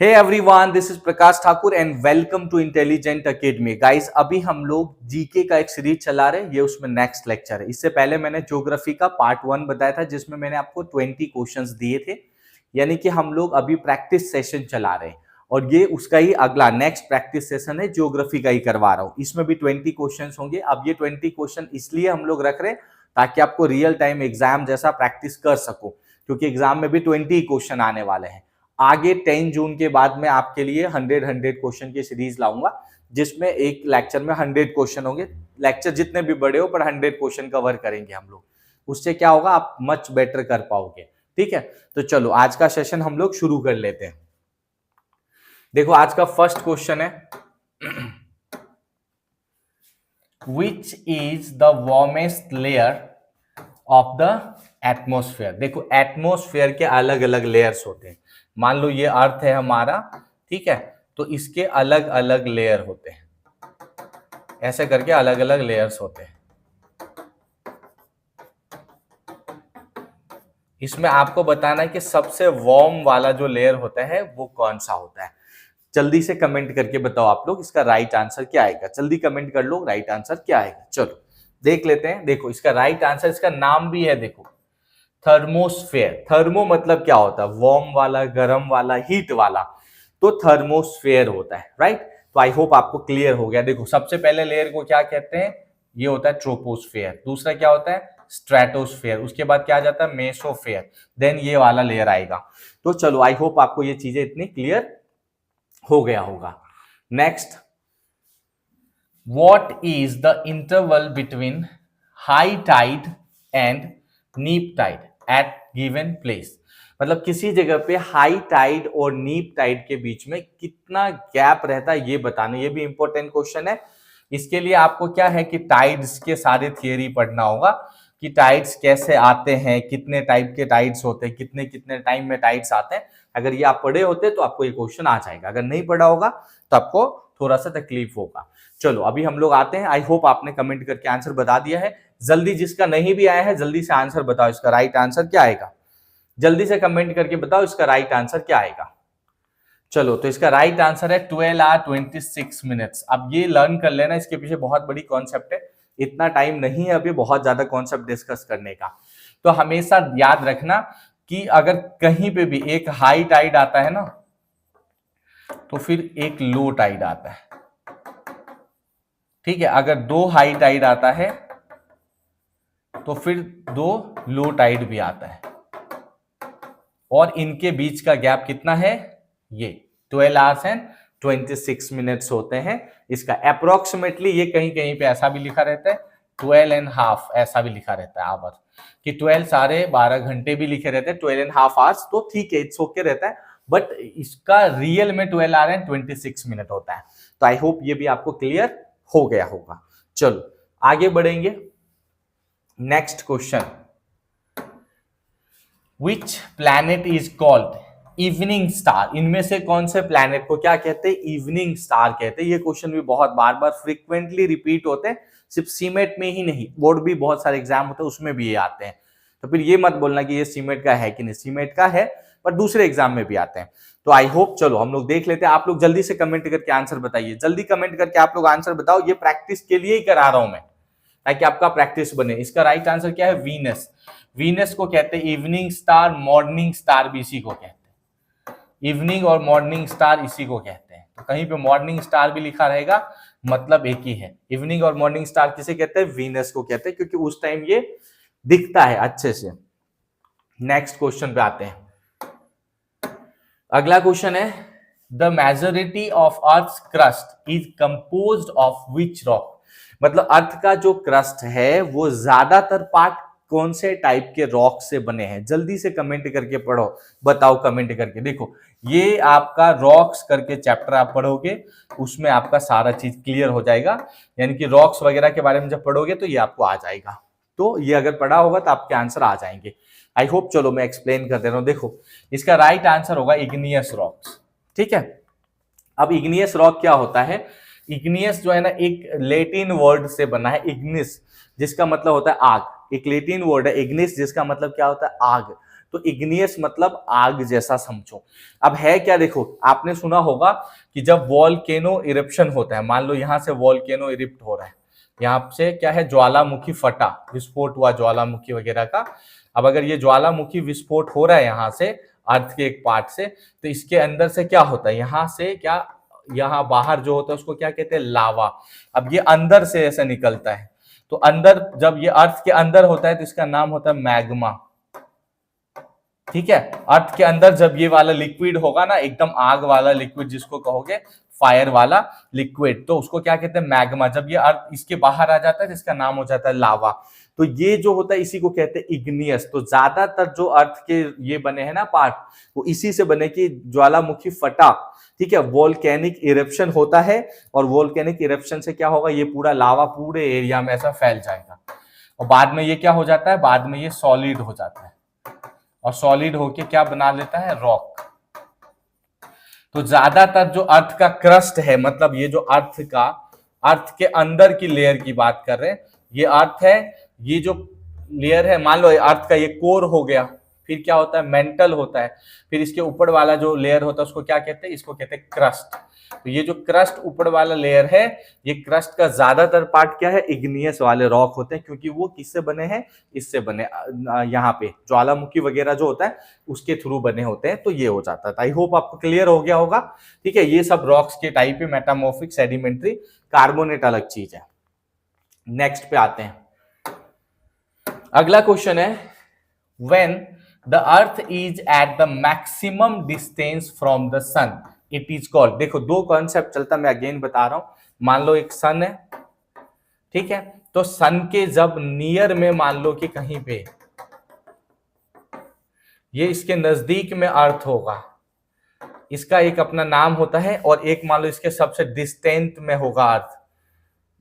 Hey everyone, this is Prakash Thakur and welcome to intelligent academy. Guys, अभी हम लोग GK का एक सीरीज चला रहे हैं, ये उसमें नेक्स्ट लेक्चर है। इससे पहले मैंने ज्योग्राफी का पार्ट 1 बताया था, जिसमें मैंने आपको 20 क्वेश्चंस दिए थे। यानी कि हम लोग अभी प्रैक्टिस सेशन चला रहे हैं और ये उसका ही अगला नेक्स्ट प्रैक्टिस सेशन है, ज्योग्राफी का ही करवा रहा हूँ। इसमें भी 20 क्वेश्चन होंगे। अब ये 20 क्वेश्चन इसलिए हम लोग रख रहे हैं ताकि आपको रियल टाइम एग्जाम जैसा प्रैक्टिस कर सको, क्योंकि एग्जाम में भी 20 क्वेश्चन आने वाले हैं। आगे 10 जून के बाद मैं आपके लिए 100 क्वेश्चन की सीरीज लाऊंगा, जिसमें एक लेक्चर में 100 क्वेश्चन होंगे। लेक्चर जितने भी बड़े हो पर 100 क्वेश्चन कवर करेंगे हम लोग। उससे क्या होगा, आप मच बेटर कर पाओगे। ठीक है, तो चलो आज का सेशन हम लोग शुरू कर लेते हैं। देखो, आज का फर्स्ट क्वेश्चन है, which is the warmest layer of the atmosphere. देखो, एटमोस्फेयर के अलग अलग लेयर्स होते हैं। मान लो ये अर्थ है हमारा, ठीक है, तो इसके अलग अलग लेयर होते हैं, ऐसे करके अलग अलग लेयर्स होते हैं। इसमें आपको बताना है कि सबसे वार्म वाला जो लेयर होता है वो कौन सा होता है। जल्दी से कमेंट करके बताओ आप लोग, इसका राइट आंसर क्या आएगा। जल्दी कमेंट कर लो, राइट आंसर क्या आएगा। चलो देख लेते हैं। देखो, इसका राइट आंसर, इसका नाम भी है, देखो, थर्मोस्फेयर। थर्मो मतलब क्या होता है, वार्म वाला, गर्म वाला, हीट वाला, तो थर्मोस्फेयर होता है। राइट, तो आई होप आपको क्लियर हो गया। देखो, सबसे पहले लेयर को क्या कहते हैं, ये होता है ट्रोपोस्फेयर। दूसरा क्या होता है, स्ट्रेटोस्फेयर। उसके बाद क्या आ जाता है, मेसोफेयर। देन ये वाला लेयर आएगा। तो चलो, आई होप आपको ये चीजें इतनी क्लियर हो गया होगा। Next, what is the interval between high tide and neap tide at given place. मतलब किसी जगह पे हाई टाइड और नीप टाइड के बीच में कितना गैप रहता है, ये बताना। ये भी इंपॉर्टेंट क्वेश्चन है। इसके लिए आपको क्या है कि टाइड्स के सारे थियरी पढ़ना होगा कि टाइड्स कैसे आते हैं, कितने टाइप के टाइड्स होते हैं, कितने कितने टाइम में टाइड्स आते हैं। अगर ये आप पढ़े होते तो आपको ये क्वेश्चन आ जाएगा। अगर नहीं पढ़ा होगा तो आपको थोड़ा सा तकलीफ होगा। चलो अभी हम लोग आते हैं। आई होप आपने कमेंट करके आंसर बता दिया है। जल्दी, जिसका नहीं भी आया है जल्दी से आंसर बताओ, इसका राइट आंसर क्या आएगा। जल्दी से कमेंट करके बताओ इसका राइट आंसर क्या आएगा। चलो, तो इसका राइट आंसर है 12 आवर 26 मिनट्स। अब ये लर्न कर लेना, इसके पीछे बहुत बड़ी कॉन्सेप्ट है। इतना टाइम नहीं है अभी बहुत ज्यादा कॉन्सेप्ट डिस्कस करने का। तो हमेशा याद रखना कि अगर कहीं पे भी एक हाई टाइड आता है ना, तो फिर एक लो टाइड आता है। ठीक है, अगर दो हाई टाइड आता है तो फिर दो लो टाइड भी आता है, और इनके बीच का गैप कितना है, ये 12 आवर्स एंड 26 मिनट्स होते हैं। इसका अप्रोक्सीमेटली ये कहीं कहीं पे ऐसा भी लिखा रहता है 12 एंड हाफ, ऐसा भी लिखा रहता है आवर, कि 12 साढ़े 12 घंटे भी लिखे रहते हैं, 12 एंड हाफ आवर्स। तो ठीक है, इट्स ओके रहता है, बट इसका रियल में 12 आवर एंड 26 मिनट होता है। तो आई होप ये भी आपको क्लियर हो गया होगा। चलो आगे बढ़ेंगे। Next question, which planet is called evening star. इनमें से कौन से प्लैनेट को क्या कहते हैं, इवनिंग स्टार कहते हैं। ये क्वेश्चन भी बहुत बार बार फ्रीक्वेंटली रिपीट होते हैं, सिर्फ सीमेट में ही नहीं, बोर्ड भी बहुत सारे एग्जाम होते हैं उसमें भी ये आते हैं। तो फिर ये मत बोलना कि ये सीमेट का है कि नहीं, सीमेट का है पर दूसरे एग्जाम में भी आते हैं। तो आई होप, चलो हम लोग देख लेते हैं। आप लोग जल्दी से कमेंट करके आंसर बताइए। जल्दी कमेंट करके आप लोग आंसर बताओ, ये प्रैक्टिस के लिए ही करा रहा हूं मैं, ताकि आपका प्रैक्टिस बने। इसका राइट आंसर क्या है, वीनस। वीनस को कहते हैं इवनिंग स्टार, मॉर्निंग स्टार भी इसी को कहते हैं। इवनिंग और मॉर्निंग स्टार इसी को कहते हैं। तो कहीं पे मॉर्निंग स्टार भी लिखा रहेगा, मतलब एक ही है। इवनिंग और मॉर्निंग स्टार किसे कहते हैं, वीनस को कहते हैं, क्योंकि उस टाइम ये दिखता है अच्छे से। नेक्स्ट क्वेश्चन पे आते हैं। अगला क्वेश्चन है, the majority of earth crust is composed of which rock. मतलब अर्थ का जो क्रस्ट है वो ज्यादातर पार्ट कौन से टाइप के रॉक से बने हैं। जल्दी से कमेंट करके पढ़ो, बताओ कमेंट करके। देखो, ये आपका रॉक्स करके चैप्टर आप पढ़ोगे, उसमें आपका सारा चीज क्लियर हो जाएगा। यानी कि रॉक्स वगैरह के बारे में जब पढ़ोगे तो ये आपको आ जाएगा। तो ये अगर पढ़ा होगा तो आपके आंसर आ जाएंगे। I hope. चलो मैं एक्सप्लेन कर दे रहा हूं। देखो, इसका राइट आंसर होगा इग्नियस रॉक्स। ठीक है, अब इग्नियस रॉक क्या होता है, इग्नियस जो है ना, एक लैटिन वर्ड से बना है, इग्निस, जिसका मतलब होता है आग। एक लैटिन वर्ड है इग्निस, जिसका मतलब क्या होता है, आग। तो इग्नियस मतलब आग जैसा समझो। अब है क्या, देखो आपने सुना होगा कि जब वॉल्केनो इरप्शन होता है, मान लो यहां से वॉल्केनो इरिप्ट हो रहा है, यहाँ से क्या है, ज्वालामुखी फटा, विस्फोट हुआ ज्वालामुखी वगैरह का। अब अगर ये ज्वालामुखी विस्फोट हो रहा है यहाँ से अर्थ के एक पार्ट से, तो इसके अंदर से क्या होता है, यहाँ से क्या, यहाँ बाहर जो होता है उसको क्या कहते हैं, लावा। अब ये अंदर से ऐसे निकलता है, तो अंदर जब ये अर्थ के अंदर होता है तो इसका नाम होता है मैग्मा। ठीक है, अर्थ के अंदर जब ये वाला लिक्विड होगा ना, एकदम आग वाला लिक्विड जिसको कहोगे, फायर वाला लिक्विड, तो उसको क्या कहते हैं, मैग्मा। जब ये अर्थ इसके बाहर आ जाता है तो इसका नाम हो जाता है लावा। तो ये जो होता है इसी को कहते हैं इग्नियस। तो ज्यादातर जो अर्थ के ये बने हैं ना पार्ट, वो इसी से बने कि ज्वालामुखी फटा, ठीक है, वोल्केनिक इरप्शन होता है, और वोल्केनिक इरप्शन से क्या होगा, ये पूरा लावा पूरे एरिया में ऐसा फैल जाएगा, और बाद में ये क्या हो जाता है, बाद में ये सॉलिड हो जाता है, और सॉलिड होके क्या बना लेता है, रॉक। तो ज्यादातर जो अर्थ का क्रस्ट है, मतलब ये जो अर्थ का, अर्थ के अंदर की लेयर की बात कर रहे हैं, ये अर्थ है, ये जो लेयर है, मान लो अर्थ का ये कोर हो गया, फिर क्या होता है, मेंटल होता है, फिर इसके ऊपर वाला जो लेयर होता है उसको क्या कहते हैं, इसको कहते हैं क्रस्ट। तो ये जो क्रस्ट ऊपर वाला लेयर है, ये क्रस्ट का ज्यादातर पार्ट क्या है, इग्नियस वाले रॉक होते हैं, क्योंकि वो किससे बने हैं, इससे बने, यहाँ पे ज्वालामुखी वगैरह जो होता है उसके थ्रू बने होते हैं। तो ये हो जाता है। आई होप आपको क्लियर हो गया होगा। ठीक है, ये सब रॉक्स के टाइप है, मेटामॉर्फिक, सेडिमेंट्री, कार्बोनेट अलग चीज है। नेक्स्ट पे आते हैं। अगला क्वेश्चन है, when the earth is at the maximum distance from the sun it is called. देखो दो कॉन्सेप्ट चलता, मैं अगेन बता रहा हूं। मान लो एक सन है, ठीक है, तो सन के जब नियर में मान लो कि कहीं पे ये इसके नजदीक में अर्थ होगा, इसका एक अपना नाम होता है, और एक मान लो इसके सबसे डिस्टेंट में होगा अर्थ,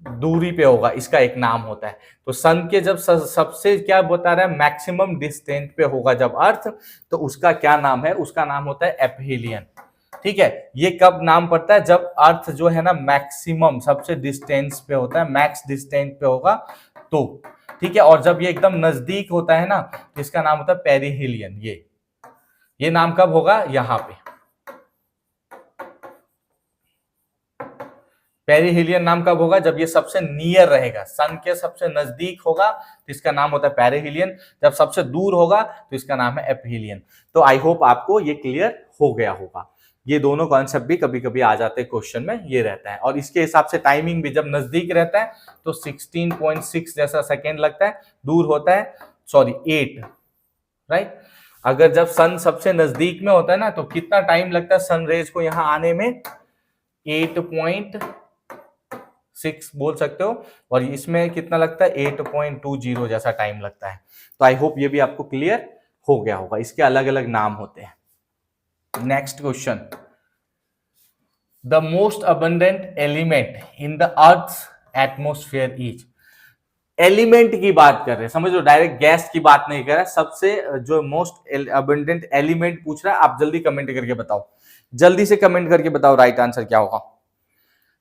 दूरी पे होगा, इसका एक नाम होता है। तो सन के जब सबसे क्या बता रहा है, मैक्सिमम डिस्टेंस पे होगा जब अर्थ, तो उसका क्या नाम है, उसका नाम होता है एपीलियन। ठीक है, ये कब नाम पड़ता है, जब अर्थ जो है ना मैक्सिमम सबसे डिस्टेंस पे होता है, मैक्स डिस्टेंस पे होगा तो। ठीक है, और जब ये एकदम नजदीक होता है ना, तो इसका नाम होता है पेरिहिलियन। ये नाम कब होगा, यहां पे पेरिहिलियन नाम कब होगा, जब ये सबसे नियर रहेगा, सन के सबसे नजदीक होगा तो इसका नाम होता है पेरिहिलियन, जब सबसे दूर होगा तो इसका नाम है एपीलियन। तो आई होप आपको ये क्लियर हो गया होगा। ये दोनों कॉन्सेप्ट भी कभी कभी आ जाते हैं क्वेश्चन में, ये रहता है। और इसके हिसाब से टाइमिंग भी, जब नजदीक रहता है तो 16.6 जैसा सेकेंड लगता है, दूर होता है 8, राइट। अगर जब सन सबसे नजदीक में होता है ना, तो कितना टाइम लगता है सनरेज को यहां आने में, 8.6 बोल सकते हो, और इसमें कितना लगता है, 8.20 जैसा टाइम लगता है। तो आई होप ये भी आपको क्लियर हो गया होगा। इसके अलग अलग नाम होते हैं। Next question, the most abundant element in the earth atmosphere is. Element की बात कर रहे हैं, समझ लो, डायरेक्ट गैस की बात नहीं कर रहा है। सबसे जो मोस्ट अबंडेंट एलिमेंट पूछ रहा है, आप जल्दी कमेंट करके बताओ, जल्दी से कमेंट करके बताओ राइट आंसर क्या होगा,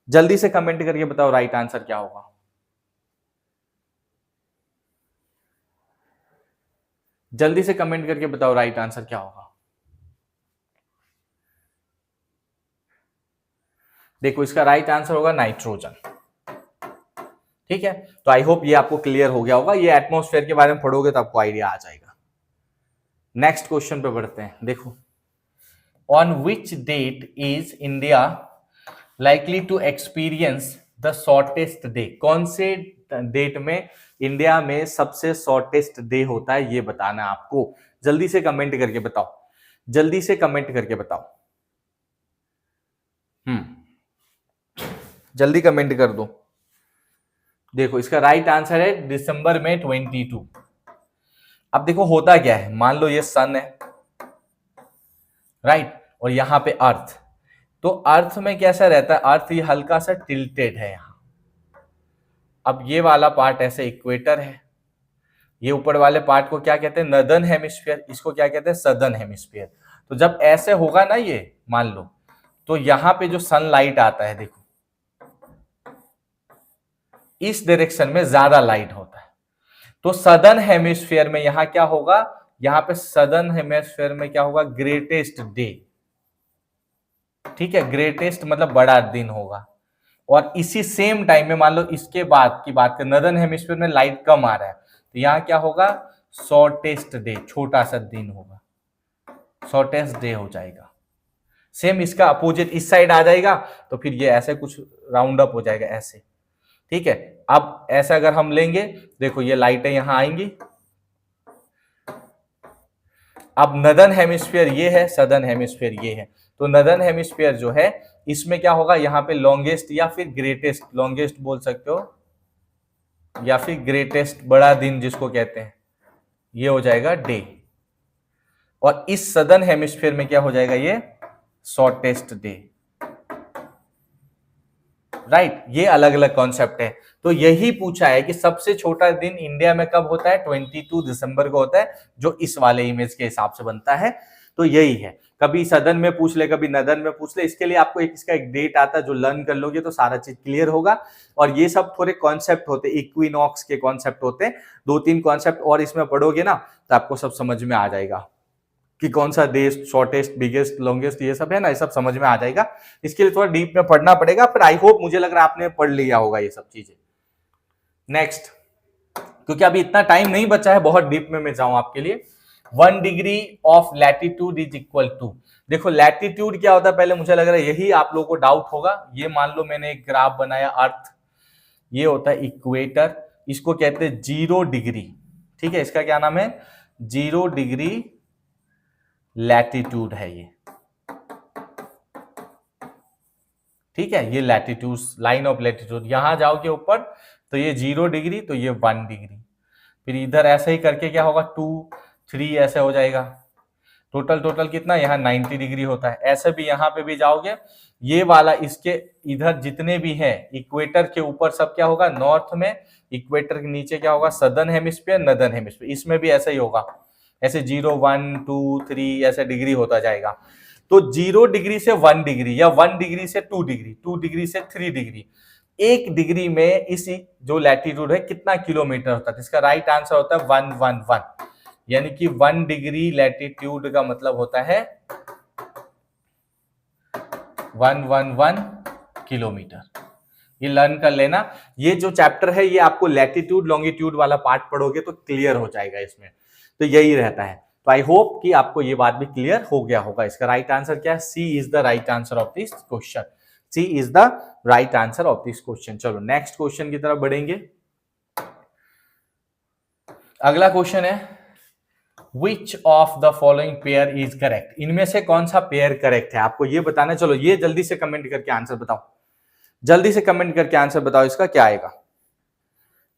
जल्दी से कमेंट करके बताओ राइट आंसर क्या होगा। जल्दी से कमेंट करके बताओ राइट आंसर क्या होगा। देखो इसका राइट आंसर होगा नाइट्रोजन। ठीक है, तो आई होप ये आपको क्लियर हो गया होगा। ये एटमॉस्फेयर के बारे में पढ़ोगे तो आपको आइडिया आ जाएगा। नेक्स्ट क्वेश्चन पे बढ़ते हैं। देखो, on which date is India likely to experience the shortest day. कौन से डेट में इंडिया में सबसे शॉर्टेस्ट डे होता है, ये बताना है आपको। जल्दी से कमेंट करके बताओ, जल्दी से कमेंट करके बताओ। जल्दी कमेंट कर दो। देखो इसका राइट आंसर है दिसंबर में 22। अब देखो होता क्या है, मान लो ये सन है, राइट, और यहां पे अर्थ। तो अर्थ में कैसा रहता है, अर्थ ये हल्का सा टिल्टेड है यहां। अब ये वाला पार्ट ऐसे इक्वेटर है, ये ऊपर वाले पार्ट को क्या कहते हैं, नॉर्दर्न हेमिस्फीयर, इसको क्या कहते हैं, सदर्न हेमिस्फीयर। तो जब ऐसे होगा ना ये, मान लो, तो यहां पे जो सनलाइट आता है, देखो इस डायरेक्शन में ज्यादा लाइट होता है। तो सदर्न हेमिस्फीयर में यहां क्या होगा, यहाँ पे सदर्न हेमिस्फीयर में क्या होगा, ग्रेटेस्ट डे, ठीक है, ग्रेटेस्ट मतलब बड़ा दिन होगा। और इसी सेम टाइम में मान लो इसके बाद की बात करें, नदर्न हेमिस्फीयर में लाइट कम आ रहा है, तो यहाँ क्या होगा, शॉर्टेस्ट डे, छोटा सा दिन होगा, शॉर्टेस्ट डे हो जाएगा। सेम इसका अपोजिट इस साइड आ जाएगा, तो फिर ये ऐसे कुछ राउंड अप हो जाएगा ऐसे, ठीक है। अब ऐसा अगर हम लेंगे, देखो ये लाइटें यहां आएंगी, अब नदर्न हेमिस्फीयर ये है, सदर्न हेमिस्फीयर ये है, तो नदर्न हेमिस्फीयर जो है इसमें क्या होगा, यहाँ पे लॉन्गेस्ट या फिर ग्रेटेस्ट, लॉन्गेस्ट बोल सकते हो या फिर ग्रेटेस्ट, बड़ा दिन जिसको कहते हैं, ये हो जाएगा डे। और इस सदर्न हेमिस्फीयर में क्या हो जाएगा, ये शॉर्टेस्ट डे, राइट। ये अलग अलग कॉन्सेप्ट है। तो यही पूछा है कि सबसे छोटा दिन इंडिया में कब होता है, 22 दिसंबर को होता है, जो इस वाले इमेज के हिसाब से बनता है। तो यही है, कभी सदर्न में पूछ ले, कभी नदर्न में पूछ ले, इसके लिए आपको इसका एक डेट आता है, जो लर्न कर लोगे तो सारा चीज क्लियर होगा। और ये सब थोड़े कॉन्सेप्ट होते, इक्विनॉक्स के कॉन्सेप्ट होते हैं, 2-3 कॉन्सेप्ट और इसमें पढ़ोगे ना तो आपको सब समझ में आ जाएगा कि कौन सा देश शॉर्टेस्ट, बिगेस्ट, लॉन्गेस्ट, ये सब है ना, ये सब समझ में आ जाएगा। इसके लिए थोड़ा डीप में पढ़ना पड़ेगा, पर आई होप, मुझे लग रहा है आपने पढ़ लिया होगा ये सब चीजें। नेक्स्ट, क्योंकि अभी इतना टाइम नहीं बचा है बहुत डीप में मैं जाऊं आपके लिए। 1 degree of latitude is equal to, देखो लैटिट्यूड क्या होता है, पहले मुझे लग रहा है यही आप लोगों को डाउट होगा। ये मान लो मैंने एक ग्राफ बनाया, अर्थ ये होता है इक्वेटर, इसको कहते हैं 0 डिग्री, ठीक है, इसका क्या नाम है, 0 डिग्री लैटिट्यूड है ये, ठीक है, ये लैटिट्यूड, लाइन ऑफ लैटिट्यूड। यहां जाओगे ऊपर तो ये 0 डिग्री, तो ये 1 डिग्री, फिर इधर ऐसे ही करके क्या होगा, 2, 3 ऐसे हो जाएगा। टोटल कितना, यहाँ 90 डिग्री होता है। ऐसे भी यहाँ पे भी जाओगे, ये वाला इसके इधर जितने भी हैं, इक्वेटर के ऊपर सब क्या होगा, नॉर्थ में, इक्वेटर के नीचे क्या होगा, सदर्न हेमिस्फीयर, नदर्न हेमिस्फीयर। इसमें भी ऐसा ही होगा, ऐसे 0, 1, 2, 3 ऐसे डिग्री होता जाएगा। तो 0 डिग्री से 1 डिग्री, या 1 डिग्री से 2 डिग्री, 2 डिग्री से 3 डिग्री, 1 डिग्री में इस जो लैटिट्यूड है कितना किलोमीटर होता है, इसका राइट आंसर होता है 111, यानी कि 1 डिग्री लैटिट्यूड का मतलब होता है 111 किलोमीटर। ये लर्न कर लेना। ये जो चैप्टर है ये आपको लैटिट्यूड लॉन्गिट्यूड वाला पार्ट पढ़ोगे तो क्लियर हो जाएगा इसमें, तो यही रहता है। तो आई होप कि आपको ये बात भी क्लियर हो गया होगा। इसका राइट आंसर क्या है, C is the right answer of this question, C is the right answer of this question. चलो नेक्स्ट क्वेश्चन की तरफ बढ़ेंगे। अगला क्वेश्चन है, Which of the following pair is correct? इनमें से कौन सा पेयर करेक्ट है, आपको ये बताना। चलो ये जल्दी से कमेंट करके आंसर बताओ, जल्दी से कमेंट करके आंसर बताओ, इसका क्या आएगा,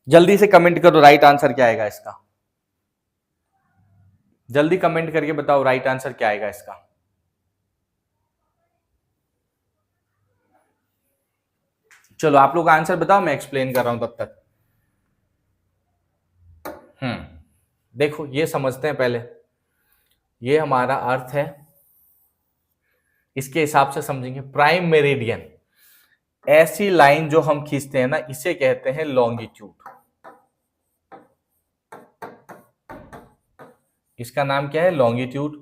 जल्दी से कमेंट करो, राइट आंसर क्या आएगा इसका, जल्दी कमेंट करके बताओ राइट आंसर क्या आएगा इसका। चलो आप लोग आंसर बताओ, मैं एक्सप्लेन कर रहा हूं तब तक। देखो ये समझते हैं पहले, ये हमारा अर्थ है, इसके हिसाब से समझेंगे। प्राइम मेरिडियन, ऐसी लाइन जो हम खींचते हैं ना, इसे कहते हैं लॉन्गिट्यूड। इसका नाम क्या है, लॉन्गिट्यूड।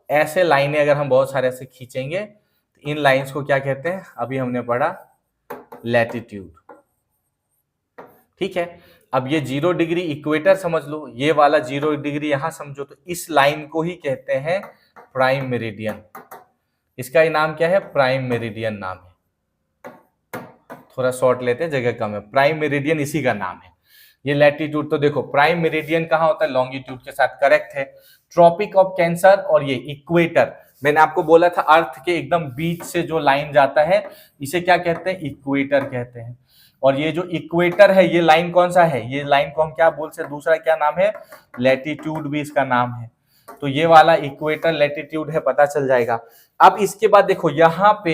ऐसे लाइनें अगर हम बहुत सारे ऐसे खींचेंगे तो इन लाइंस को क्या कहते हैं, अभी हमने पढ़ा लैटिट्यूड, ठीक है। अब ये 0 डिग्री इक्वेटर समझ लो, ये वाला 0 डिग्री यहां समझो, तो इस लाइन को ही कहते हैं प्राइम मेरिडियन। इसका ही नाम क्या है, प्राइम मेरिडियन नाम है। थोड़ा शॉर्ट लेते हैं, जगह कम है, प्राइम मेरिडियन इसी का नाम है। ये लैटिट्यूड, तो देखो प्राइम मेरिडियन कहाँ होता है, लॉन्गिट्यूड के साथ, करेक्ट है। ट्रॉपिक ऑफ कैंसर और ये इक्वेटर, मैंने आपको बोला था अर्थ के एकदम बीच से जो लाइन जाता है इसे क्या कहते हैं, इक्वेटर कहते हैं। और ये जो इक्वेटर है, ये लाइन कौन सा है, ये लाइन को हम क्या बोल सकते, दूसरा क्या नाम है, लैटिट्यूड भी इसका नाम है। तो ये वाला इक्वेटर लैटिट्यूड है, पता चल जाएगा। अब इसके बाद देखो यहाँ पे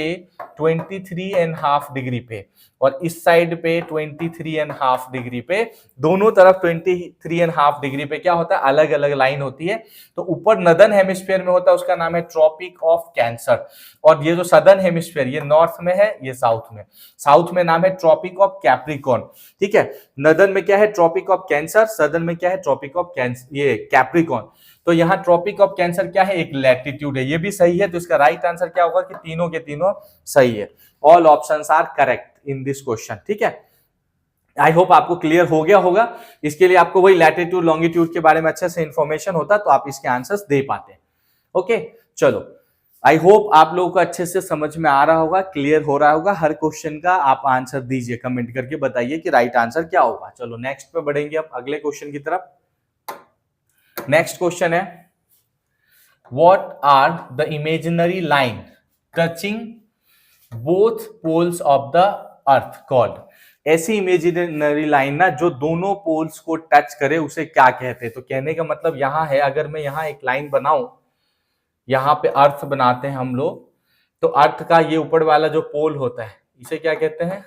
23.5 डिग्री पे और इस साइड पे 23.5 डिग्री पे, दोनों तरफ 23.5 डिग्री पे क्या होता है, अलग अलग लाइन होती है। तो ऊपर नदर्न हेमिस्फीयर में होता है, उसका नाम है ट्रॉपिक ऑफ कैंसर, और ये जो सदर्न हेमिस्फीयर, ये नॉर्थ में है, ये साउथ में नाम है ट्रॉपिक ऑफ कैप्रिकॉर्न। ठीक है, नदर्न में क्या है, ट्रॉपिक ऑफ कैंसर, सदर्न में क्या है, ट्रॉपिक ऑफ कैंसर, ये कैप्रिकॉर्न। तो यहाँ ट्रॉपिक ऑफ कैंसर क्या है, एक लैटिट्यूड है, ये भी सही है। तो इसका राइट आंसर क्या होगा कि तीनों के तीनों सही है। All options are correct in this question. ठीक है, आई होप आपको क्लियर हो गया होगा। इसके लिए आपको वही लैटिट्यूड लॉन्गिट्यूड के बारे में अच्छे से इंफॉर्मेशन होता तो आप इसके आंसर्स दे पाते। ओके, चलो, आई होप आप लोगों को अच्छे से समझ में आ रहा होगा, क्लियर हो रहा होगा। हर क्वेश्चन का आप आंसर दीजिए, कमेंट करके बताइए कि राइट आंसर क्या होगा। चलो नेक्स्ट पे बढ़ेंगे अब अगले क्वेश्चन की तरफ। नेक्स्ट क्वेश्चन है, what are the imaginary line touching both poles of the earth called? ऐसी इमेजिनरी लाइन ना जो दोनों पोल्स को टच करे उसे क्या कहते हैं? तो कहने का मतलब यहां है, अगर मैं यहां एक लाइन बनाऊं, यहां पे अर्थ बनाते हैं हम लोग, तो अर्थ का ये ऊपर वाला जो पोल होता है इसे क्या कहते हैं,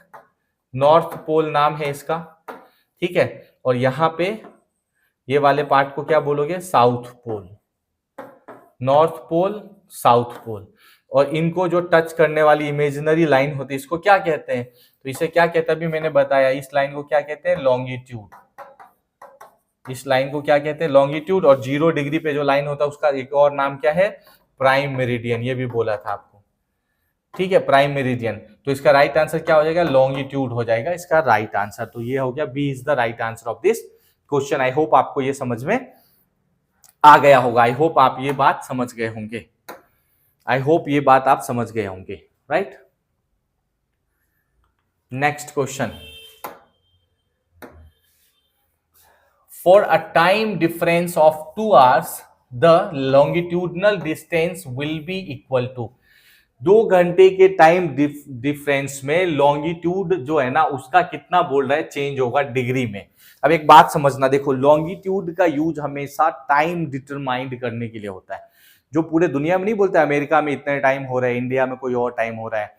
नॉर्थ पोल नाम है इसका। ठीक है, और यहां पे ये वाले पार्ट को क्या बोलोगे, south pole, north pole, south pole. और इनको जो टच करने वाली इमेजिनरी लाइन होती है इसको क्या कहते हैं? तो इसे क्या कहते हैं, अभी मैंने बताया, इस लाइन को क्या कहते हैं, लॉन्गिट्यूड। इस लाइन को क्या कहते हैं, लॉन्गिट्यूड। और 0 डिग्री पे जो लाइन होता है उसका एक और नाम क्या है, प्राइम मेरिडियन। ये भी बोला था आपको, ठीक है, प्राइम मेरिडियन। तो इसका राइट आंसर क्या हो जाएगा, लॉन्गिट्यूड हो जाएगा इसका राइट आंसर। तो ये हो गया, B is the right answer of this question. I hope आपको ये समझ में आ गया होगा, आई होप आप ये बात समझ गए होंगे, आई होप ये बात आप समझ गए होंगे, right. Next question, for a time difference of 2 hours the longitudinal distance will be equal to. 2 घंटे के टाइम डिफरेंस में लॉन्गिट्यूड जो है ना उसका कितना बोल रहा है, चेंज होगा डिग्री में। अब एक बात समझना, देखो लॉन्गिट्यूड का यूज हमेशा टाइम डिटरमाइंड करने के लिए होता है, जो पूरे दुनिया में नहीं बोलते अमेरिका में इतने टाइम हो रहा है, इंडिया में कोई और टाइम हो रहा है,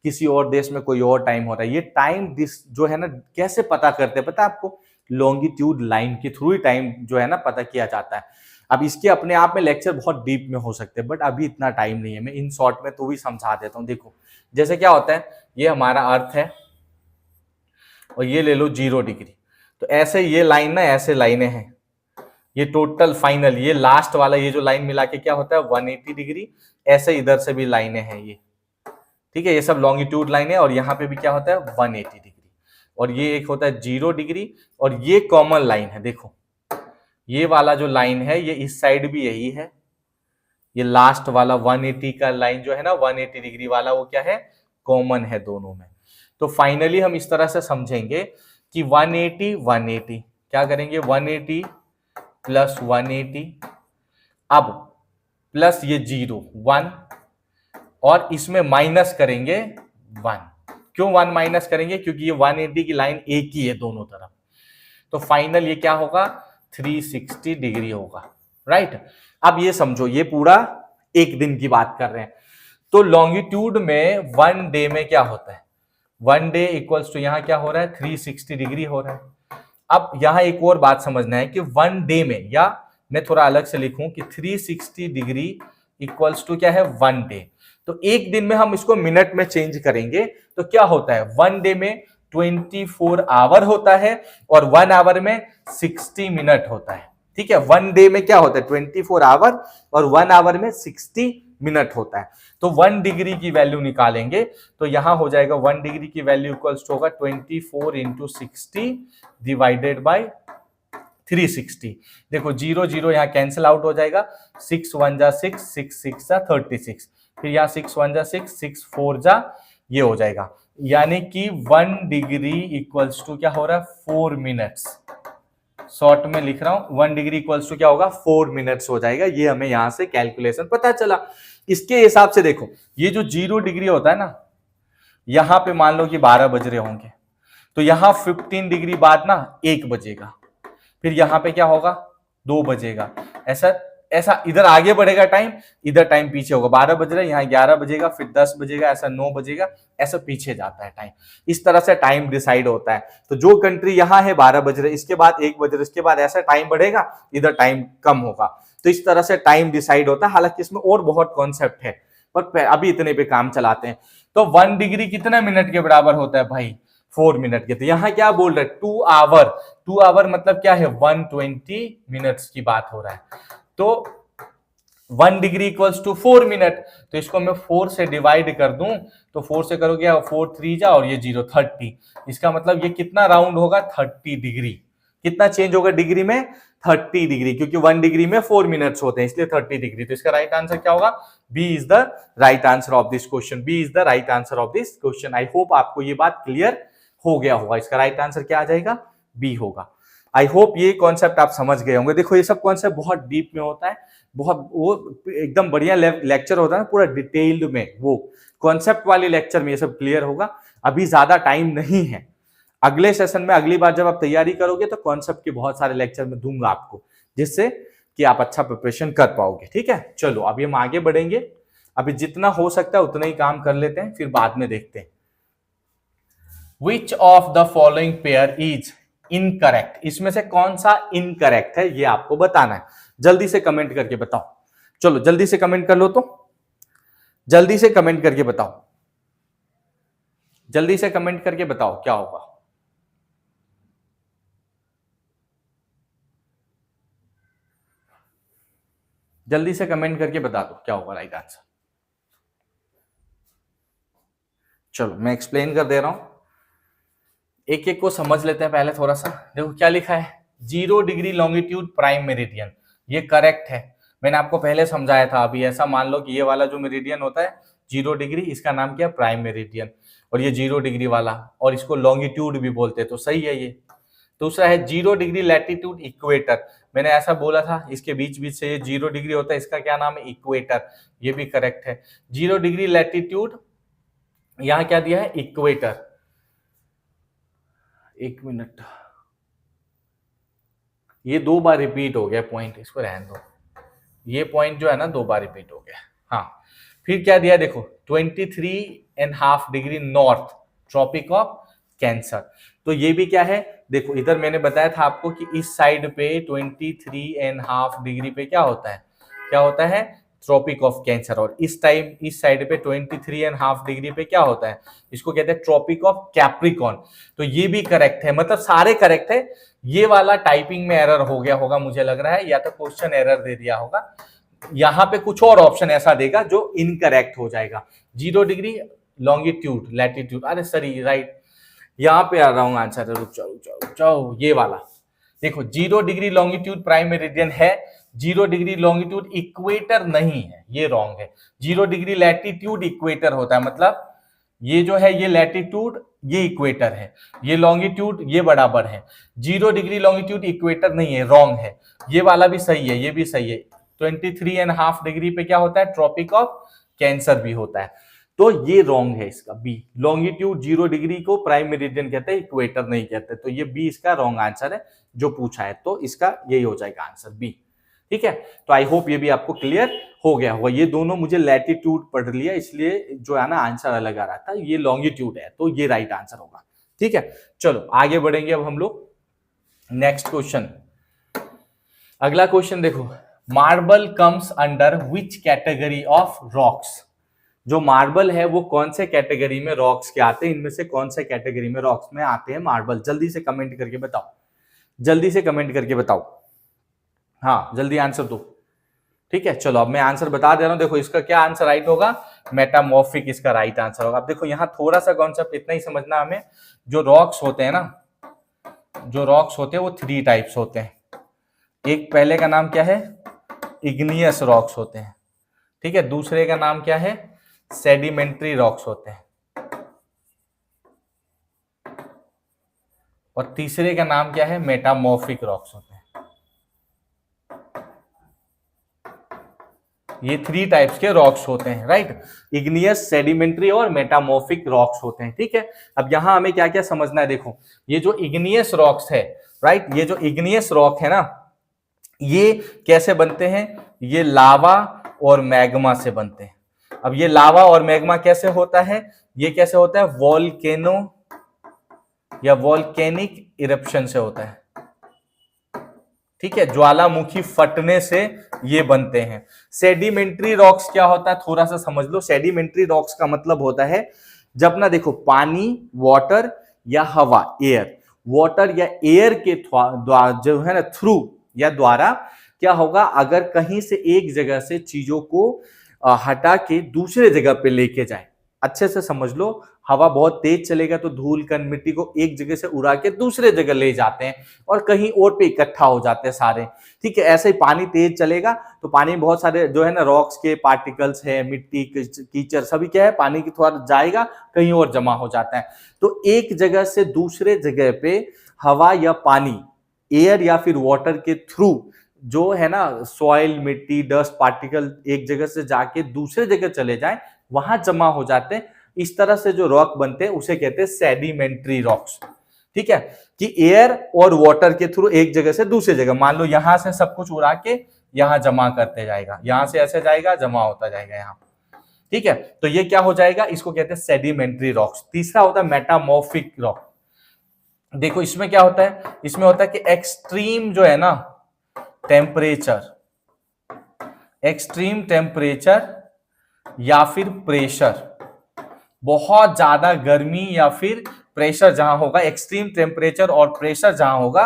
किसी और देश में कोई और टाइम हो रहा है। ये टाइम जो है ना कैसे पता करते हैं पता है आपको, लॉन्गिट्यूड लाइन के थ्रू ही टाइम जो है ना पता किया जाता है। अब इसके अपने आप में लेक्चर बहुत डीप में हो सकते हैं, बट अभी इतना टाइम नहीं है, मैं इन शॉर्ट में तो भी समझा देता हूँ। देखो जैसे क्या होता है, ये हमारा अर्थ है और ये ले लो 0 डिग्री, तो ऐसे ये लाइन ना, ऐसे लाइनें हैं, ये टोटल फाइनल, ये लास्ट वाला ये जो लाइन मिला के क्या होता है 180 डिग्री। ऐसे इधर से भी लाइनें हैं ये, ठीक है, ये सब लॉन्गिट्यूड लाइन है। और यहाँ पे भी क्या होता है 180 डिग्री, और ये एक होता है 0 डिग्री, और ये कॉमन लाइन है। देखो ये वाला जो लाइन है ये इस साइड भी यही है, ये लास्ट वाला 180 का लाइन जो है ना 180 डिग्री वाला, वो क्या है, कॉमन है दोनों में। तो फाइनली हम इस तरह से समझेंगे कि 180 180 क्या करेंगे, 180 प्लस 180, अब प्लस ये 0 1, और इसमें माइनस करेंगे 1। क्यों 1 माइनस करेंगे, क्योंकि ये 180 की लाइन एक ही है दोनों तरफ। तो फाइनल ये क्या होगा, 360 डिग्री होगा, राइट। अब ये समझो, ये पूरा एक दिन की बात कर रहे हैं, तो लॉन्गिट्यूड में 1 डे में क्या होता है, 1 डे इक्वल्स टू यहाँ क्या हो रहा है 360 डिग्री हो रहा है। अब यहां एक और बात समझना है कि 1 डे में, या मैं थोड़ा अलग से लिखूं कि 360 डिग्री इक्वल्स टू क्या है 1 डे। तो एक दिन में हम इसको मिनट में चेंज करेंगे तो क्या होता है, 1 डे में 24 आवर होता है और 1 आवर में 60 मिनट होता है। ठीक है, 1 डे में क्या होता है 24 आवर और 1 आवर में 60 मिनट होता है। तो 1 डिग्री की वैल्यू निकालेंगे तो यहां हो जाएगा 1 डिग्री की वैल्यू इक्वल्स टू होगा 24 इंटू 60 डिवाइडेड बाय 360। देखो 0 0 यहाँ कैंसिल आउट हो जाएगा, 6 1 जा 6, 6 6 जा 36, फिर यहाँ 6 1 जा 6, 6 4 जा ये हो जाएगा, यानी कि 1 डिग्री इक्वल्स टू क्या हो रहा है 4 मिनट्स। शॉर्ट में लिख रहा हूं 1 डिग्री इक्वल्स टू क्या होगा 4 मिनट्स हो जाएगा। ये हमें यहां से कैलकुलेशन पता चला। इसके हिसाब से देखो ये जो 0 डिग्री होता है ना, यहां पे मान लो कि 12 बज रहे होंगे, तो यहां 15 डिग्री बाद ना 1 बजेगा, फिर यहां पे क्या होगा 2 बजेगा, ऐसा ऐसा इधर आगे बढ़ेगा टाइम, इधर टाइम पीछे होगा, 12 बज रहा है, यहाँ 11 बजेगा, फिर 10 बजेगा, ऐसा 9 बजेगा, ऐसा पीछे जाता है टाइम। इस तरह से टाइम डिसाइड होता है। तो जो कंट्री यहाँ है 12 बज रहे, इसके बाद 1 बज रहे, इसके बाद ऐसा टाइम बढ़ेगा, इधर टाइम कम होगा। तो इस तरह से टाइम डिसाइड होता है। हालांकि इसमें और बहुत कॉन्सेप्ट है, पर अभी इतने पे काम चलाते हैं। तो 1 डिग्री कितना मिनट के बराबर होता है भाई? 4 मिनट के। तो यहाँ क्या बोल रहे हैं? 2 आवर। 2 आवर मतलब क्या है? 120 मिनट्स की बात हो रहा है। तो 1 डिग्री इक्वल्स टू 4 मिनट। तो इसको मैं 4 से डिवाइड कर दूं, तो 4 से करोगे 4 3 जा और ये 0 30। इसका मतलब ये कितना राउंड होगा? 30 डिग्री। कितना चेंज होगा डिग्री में? 30 डिग्री, क्योंकि 1 डिग्री में 4 मिनट्स होते हैं, इसलिए 30 डिग्री। तो इसका राइट आंसर क्या होगा? B is the right answer of this question. B is the right answer of this question. I hope आपको ये बात क्लियर हो गया होगा। इसका राइट आंसर क्या आ जाएगा? बी होगा। आई होप ये कॉन्सेप्ट आप समझ गए होंगे। देखो ये सब कॉन्सेप्ट बहुत डीप में होता है, बहुत वो एकदम बढ़िया लेक्चर होता है, पूरा डिटेल्ड में वो कॉन्सेप्ट वाले लेक्चर में ये सब क्लियर होगा। अभी ज्यादा टाइम नहीं है। अगले सेशन में, अगली बार जब आप तैयारी करोगे तो कॉन्सेप्ट के बहुत सारे लेक्चर में दूंगा आपको, जिससे कि आप अच्छा प्रिपरेशन कर पाओगे। ठीक है, चलो अभी हम आगे बढ़ेंगे। अभी जितना हो सकता है उतना ही काम कर लेते हैं, फिर बाद में देखते हैं। Which of the following pair is incorrect? इसमें से कौन सा इनकरेक्ट है ये आपको बताना है। जल्दी से कमेंट करके बताओ। चलो जल्दी से कमेंट कर लो, तो जल्दी से कमेंट करके बताओ, जल्दी से कमेंट करके बताओ क्या होगा। जल्दी से कमेंट करके बता दो क्या होगा राइट आंसर। चलो मैं एक्सप्लेन कर दे रहा हूं, एक एक को समझ लेते हैं पहले थोड़ा सा। देखो क्या लिखा है, 0 डिग्री लॉन्गिट्यूड प्राइम मेरिडियन, ये करेक्ट है। मैंने आपको पहले समझाया था। अभी ऐसा मान लो कि ये वाला जो मेरिडियन होता है 0 डिग्री, इसका नाम क्या है? Prime meridian. और ये 0 डिग्री वाला, और इसको लॉन्गिट्यूड भी बोलते हैं, तो सही है ये। दूसरा है 0 डिग्री लैटिट्यूड इक्वेटर, मैंने ऐसा बोला था, इसके बीच बीच से ये 0 डिग्री होता है, इसका क्या नाम है? इक्वेटर, ये भी करेक्ट है। 0 डिग्री लैटिट्यूड, यहां क्या दिया है? इक्वेटर। एक मिनट, ये 2 बार रिपीट हो गया पॉइंट, इसको रहने दो। ये पॉइंट जो है ना 2 बार रिपीट हो गया। हाँ, फिर क्या दिया देखो, 23.5 degree north, tropic of cancer. तो ये भी क्या है? देखो इधर मैंने बताया था आपको कि इस साइड पे 23.5 डिग्री पे क्या होता है? क्या होता है? Tropic of cancer. और इस टाइम इस साइड पे 23.5 डिग्री पे क्या होता है? इसको कहते हैं ट्रॉपिक ऑफ कैप्रिकॉन। तो ये भी करेक्ट है, मतलब सारे करेक्ट है। ये वाला टाइपिंग में एरर हो गया होगा मुझे लग रहा है, या तो क्वेश्चन एरर दे दिया होगा। यहां पे कुछ और ऑप्शन ऐसा देगा जो इनकरेक्ट हो जाएगा। 0 डिग्री लॉन्गिट्यूड लैटिट्यूड, अरे सॉरी राइट, यहां पे आ रहा हूं आंसर। रुक जाओ, ये वाला देखो, 0 डिग्री लॉन्गिट्यूड प्राइम मेरिडियन है, 0 डिग्री लॉन्गिट्यूड इक्वेटर नहीं है, ये रॉन्ग है। 0 डिग्री लैटिट्यूड इक्वेटर होता है, मतलब ये जो है ये लैटिट्यूड, ये इक्वेटर है, ये लॉन्गिट्यूड, ये बराबर है। 0 डिग्री लॉन्गिट्यूड इक्वेटर नहीं है, रॉन्ग है। ये वाला भी सही है, ये भी सही है। 23.5 डिग्री पे क्या होता है? ट्रॉपिक ऑफ कैंसर भी होता है। तो ये रॉन्ग है इसका, बी। लॉन्गिट्यूड 0 डिग्री को प्राइम मेरिडियन कहते हैं, इक्वेटर नहीं कहते। तो ये बी इसका रॉन्ग आंसर है जो पूछा है, तो इसका यही हो जाएगा आंसर बी। ठीक है, तो आई होप ये भी आपको क्लियर हो गया होगा। ये दोनों मुझे लैटिट्यूड पढ़ लिया, इसलिए जो है ना आंसर अलग आ रहा था। ये लॉन्गिट्यूड है, तो ये राइट आंसर होगा। ठीक है, चलो आगे बढ़ेंगे अब हम लोग नेक्स्ट क्वेश्चन। अगला क्वेश्चन देखो, marble comes under which category of rocks? जो मार्बल है वो कौन से कैटेगरी में रॉक्स के आते हैं? इनमें से कौन से कैटेगरी में रॉक्स में आते हैं मार्बल? जल्दी से कमेंट करके बताओ, जल्दी से कमेंट करके बताओ। हाँ जल्दी आंसर दो। ठीक है, चलो अब मैं आंसर बता दे रहा हूं। देखो इसका क्या आंसर राइट होगा? मेटामॉर्फिक इसका राइट आंसर होगा। अब देखो यहाँ थोड़ा सा कॉन्सेप्ट इतना ही समझना हमें, जो रॉक्स होते हैं ना, जो रॉक्स होते हैं वो 3 टाइप्स होते हैं। एक पहले का नाम क्या है? इग्नियस रॉक्स होते हैं। ठीक है, दूसरे का नाम क्या है? सेडिमेंट्री रॉक्स होते हैं, और तीसरे का नाम क्या है? मेटामॉर्फिक रॉक्स होते हैं। ये 3 टाइप्स के रॉक्स होते हैं, राइट? इग्नियस, सेडिमेंट्री और मेटामॉर्फिक रॉक्स होते हैं। ठीक है, अब यहां हमें क्या क्या समझना है? देखो ये जो इग्नियस रॉक्स है, राइट, ये जो इग्नियस रॉक है ना, ये कैसे बनते हैं? ये लावा और मैग्मा से बनते हैं। अब ये लावा और मैग्मा कैसे होता है, ये कैसे होता है, वॉल्केनो या वॉल्केनिक इरप्शन से होता है। ठीक है, ज्वालामुखी फटने से ये बनते हैं। सेडिमेंट्री रॉक्स क्या होता है, थोड़ा सा समझ लो। सेडिमेंट्री रॉक्स का मतलब होता है जब ना देखो पानी, वाटर या हवा, एयर, वाटर या एयर के द्वारा जो है ना थ्रू या द्वारा क्या होगा, अगर कहीं से एक जगह से चीजों को हटा के दूसरे जगह पे लेके जाए। अच्छे से समझ लो, हवा बहुत तेज चलेगा तो धूल कण मिट्टी को एक जगह से उड़ा के दूसरे जगह ले जाते हैं और कहीं और पे इकट्ठा हो जाते हैं सारे। ठीक है, ऐसे ही पानी तेज चलेगा तो पानी में बहुत सारे जो है ना रॉक्स के पार्टिकल्स है, मिट्टी, कीचड़, सभी क्या है, पानी की थोड़ा जाएगा कहीं और जमा हो जाता है। तो एक जगह से दूसरे जगह पे हवा या पानी, एयर या फिर वाटर के थ्रू जो है ना सॉइल, मिट्टी, डस्ट पार्टिकल एक जगह से जाके दूसरे जगह चले जाए, वहां जमा हो जाते हैं। इस तरह से जो रॉक बनते हैं उसे कहते हैं सेडिमेंट्री रॉक्स। ठीक है, कि एयर और वाटर के थ्रू एक जगह से दूसरी जगह, मान लो यहां से सब कुछ उड़ा के यहां जमा करते जाएगा, यहां से ऐसे जाएगा, जमा होता जाएगा यहां। ठीक है, तो ये क्या हो जाएगा, इसको कहते हैं सेडिमेंट्री रॉक्स। तीसरा होता है मेटामॉर्फिक रॉक। देखो इसमें क्या होता है, इसमें होता है कि एक्सट्रीम जो है ना टेम्परेचर, एक्सट्रीम टेम्परेचर या फिर प्रेशर, बहुत ज्यादा गर्मी या फिर प्रेशर जहां होगा, एक्सट्रीम टेम्परेचर और प्रेशर जहां होगा,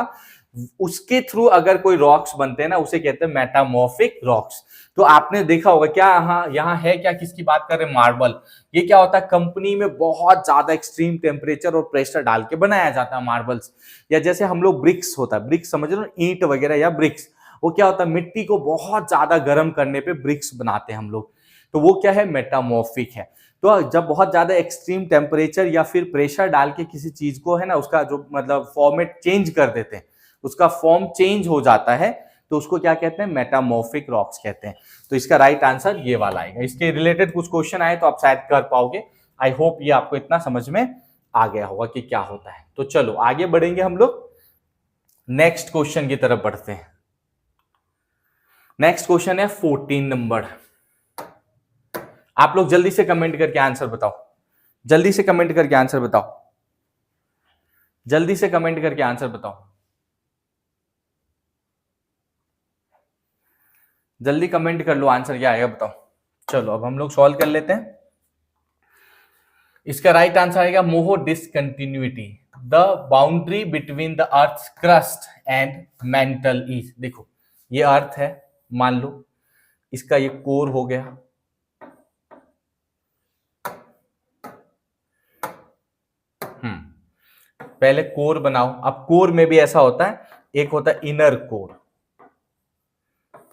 उसके थ्रू अगर कोई रॉक्स बनते हैं ना उसे कहते हैं मेटामॉर्फिक रॉक्स। तो आपने देखा होगा क्या, यहाँ है क्या, किसकी बात कर रहे हैं, मार्बल। ये क्या होता है, कंपनी में बहुत ज्यादा एक्सट्रीम टेम्परेचर और प्रेशर डाल के बनाया जाता है मार्बल्स। या जैसे हम लोग ब्रिक्स होता है, ब्रिक्स समझ लो, ईंट वगैरह या ब्रिक्स, वो क्या होता है, मिट्टी को बहुत ज्यादा गर्म करने पे ब्रिक्स बनाते हैं हम लोग, तो वो क्या है, मेटामॉर्फिक है। तो जब बहुत ज्यादा एक्सट्रीम टेम्परेचर या फिर प्रेशर डाल के किसी चीज को है ना उसका जो मतलब फॉर्मेट चेंज कर देते हैं, उसका फॉर्म चेंज हो जाता है, तो उसको क्या कहते हैं, मेटामॉर्फिक रॉक्स कहते हैं। तो इसका राइट आंसर ये वाला आएगा। इसके रिलेटेड कुछ क्वेश्चन आए तो आप शायद कर पाओगे। आई होप ये आपको इतना समझ में आ गया होगा कि क्या होता है। तो चलो आगे बढ़ेंगे हम लोग, नेक्स्ट क्वेश्चन की तरफ बढ़ते हैं। नेक्स्ट क्वेश्चन है 14 नंबर। आप लोग जल्दी से कमेंट करके आंसर बताओ, जल्दी से कमेंट करके आंसर बताओ, जल्दी से कमेंट करके आंसर बताओ, जल्दी कमेंट कर लो, आंसर क्या आएगा बताओ। चलो अब हम लोग सॉल्व कर लेते हैं। इसका राइट आंसर आएगा Moho discontinuity, the boundary between the earth crust and mantle is. देखो ये अर्थ है, मान लो इसका ये कोर हो गया, पहले कोर बनाओ। अब कोर में भी ऐसा होता है, एक होता है इनर कोर,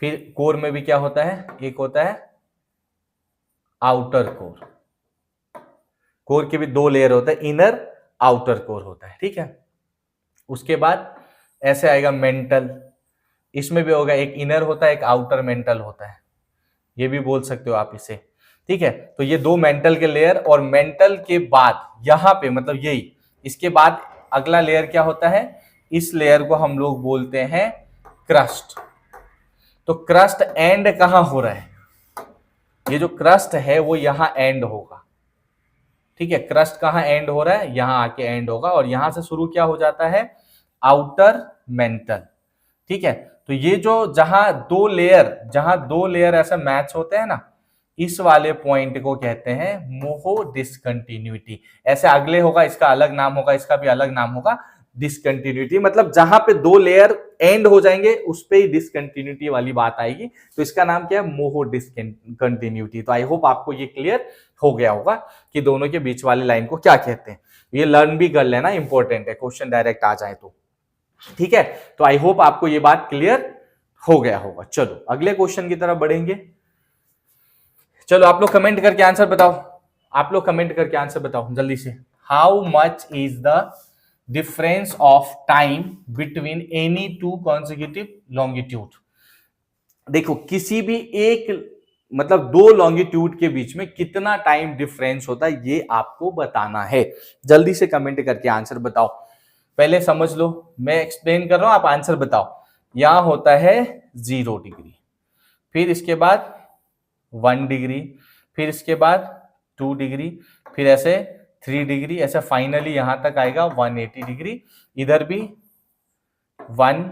फिर कोर में भी क्या होता है, एक होता है आउटर कोर। कोर के भी दो लेयर होता है, इनर आउटर कोर होता है। ठीक है, उसके बाद ऐसे आएगा मेंटल, इसमें भी होगा, एक इनर होता है, एक आउटर मेंटल होता है, ये भी बोल सकते हो आप इसे। ठीक है, तो ये दो मेंटल के लेयर, और मेंटल के बाद यहां पे मतलब यही, इसके बाद अगला लेयर क्या होता है, इस लेयर को हम लोग बोलते हैं क्रस्ट। तो क्रस्ट एंड कहां हो रहा है, ये जो क्रस्ट है वो यहां एंड होगा। ठीक है, क्रस्ट कहां एंड हो रहा है, यहां आके एंड होगा, और यहां से शुरू क्या हो जाता है, आउटर मेंटल। ठीक है, तो ये जो जहां दो लेयर ऐसा मैच होते हैं ना, इस वाले पॉइंट को कहते हैं मोहो डिसकंटिन्यूटी। ऐसे अगले होगा, इसका अलग नाम होगा, इसका भी अलग नाम होगा, डिसकंटिन्यूटी मतलब जहां पे दो लेयर एंड हो जाएंगे उस पे ही डिसकंटिन्यूटी वाली बात आएगी। तो इसका नाम क्या है, मोहो डिसकंटिन्यूटी। तो आई होप आपको ये क्लियर हो गया होगा कि दोनों के बीच वाली लाइन को क्या कहते हैं। ये लर्न भी कर लेना, इंपॉर्टेंट है, क्वेश्चन डायरेक्ट आ जाए तो। ठीक है, तो आई होप आपको ये बात क्लियर हो गया होगा। चलो अगले क्वेश्चन की तरफ बढ़ेंगे। चलो आप लोग कमेंट करके आंसर बताओ, आप लोग कमेंट करके आंसर बताओ जल्दी से। How much is the difference of time between any two consecutive longitude. देखो किसी भी एक मतलब दो लॉन्गिट्यूड के बीच में कितना टाइम डिफरेंस होता है ये आपको बताना है। जल्दी से कमेंट करके आंसर बताओ। पहले समझ लो, मैं एक्सप्लेन कर रहा हूं, आप आंसर बताओ। यहां होता है 0 डिग्री, फिर इसके बाद 1 डिग्री, फिर इसके बाद 2 डिग्री, फिर ऐसे 3 डिग्री, ऐसे फाइनली यहां तक आएगा 180 डिग्री। इधर भी 1